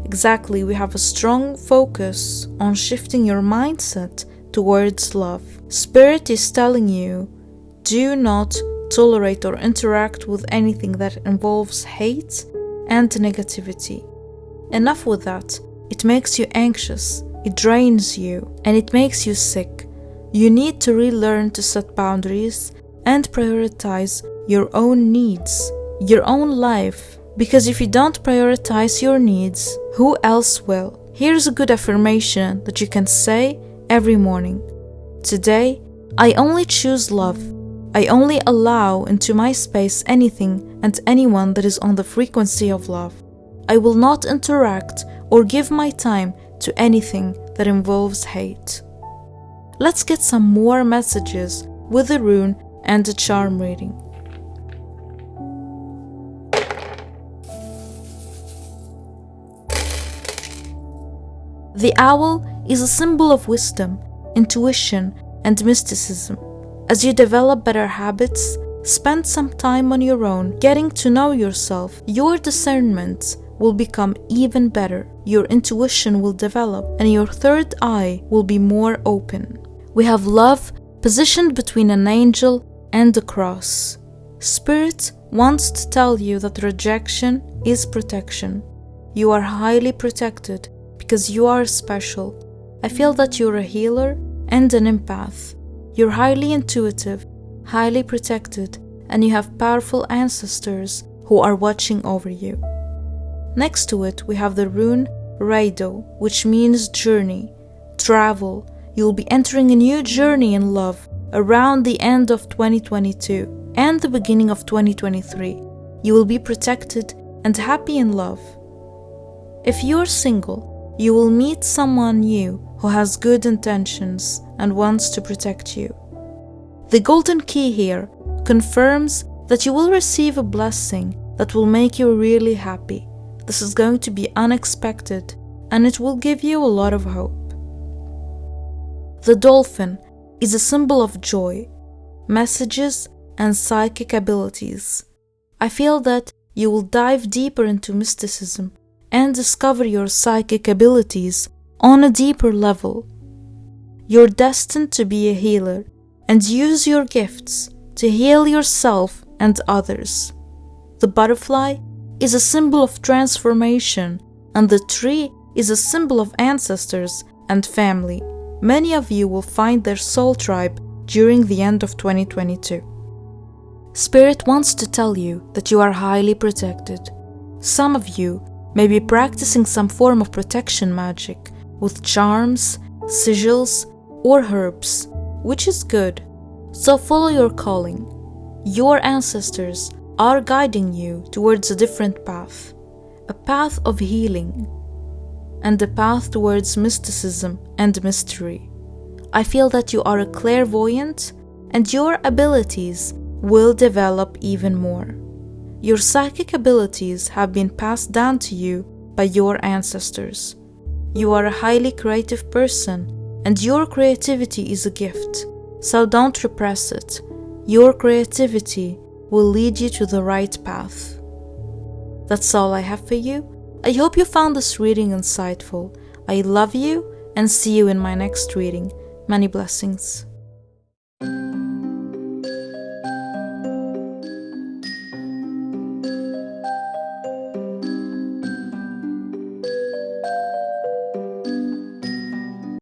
Exactly, we have a strong focus on shifting your mindset towards love. Spirit is telling you, do not tolerate or interact with anything that involves hate and negativity. Enough with that. It makes you anxious, it drains you, and it makes you sick. You need to relearn to set boundaries and prioritize your own needs, your own life. Because if you don't prioritize your needs, who else will? Here's a good affirmation that you can say every morning. Today, I only choose love. I only allow into my space anything and anyone that is on the frequency of love. I will not interact or give my time to anything that involves hate. Let's get some more messages with the rune and the charm reading. The owl is a symbol of wisdom, intuition, and mysticism. As you develop better habits, spend some time on your own, getting to know yourself, your discernment will become even better. Your intuition will develop, and your third eye will be more open. We have love positioned between an angel and a cross. Spirit wants to tell you that rejection is protection. You are highly protected because you are special. I feel that you're a healer and an empath. You're highly intuitive, highly protected, and you have powerful ancestors who are watching over you. Next to it, we have the rune Raido, which means journey, travel. You'll be entering a new journey in love around the end of 2022 and the beginning of 2023. You will be protected and happy in love. If you're single, you will meet someone new who has good intentions and wants to protect you. The golden key here confirms that you will receive a blessing that will make you really happy. This is going to be unexpected, and it will give you a lot of hope. The dolphin is a symbol of joy, messages, and psychic abilities. I feel that you will dive deeper into mysticism and discover your psychic abilities on a deeper level. You're destined to be a healer and use your gifts to heal yourself and others. The butterfly is a symbol of transformation, and the tree is a symbol of ancestors and family. Many of you will find their soul tribe during the end of 2022. Spirit wants to tell you that you are highly protected. Some of you may be practicing some form of protection magic with charms, sigils, or herbs, which is good. So follow your calling. Your ancestors are guiding you towards a different path, a path of healing, and a path towards mysticism and mystery. I feel that you are a clairvoyant, and your abilities will develop even more. Your psychic abilities have been passed down to you by your ancestors. You are a highly creative person, and your creativity is a gift. so don't repress it. Your creativity will lead you to the right path. That's all I have for you. I hope you found this reading insightful. I love you and see you in my next reading. Many blessings.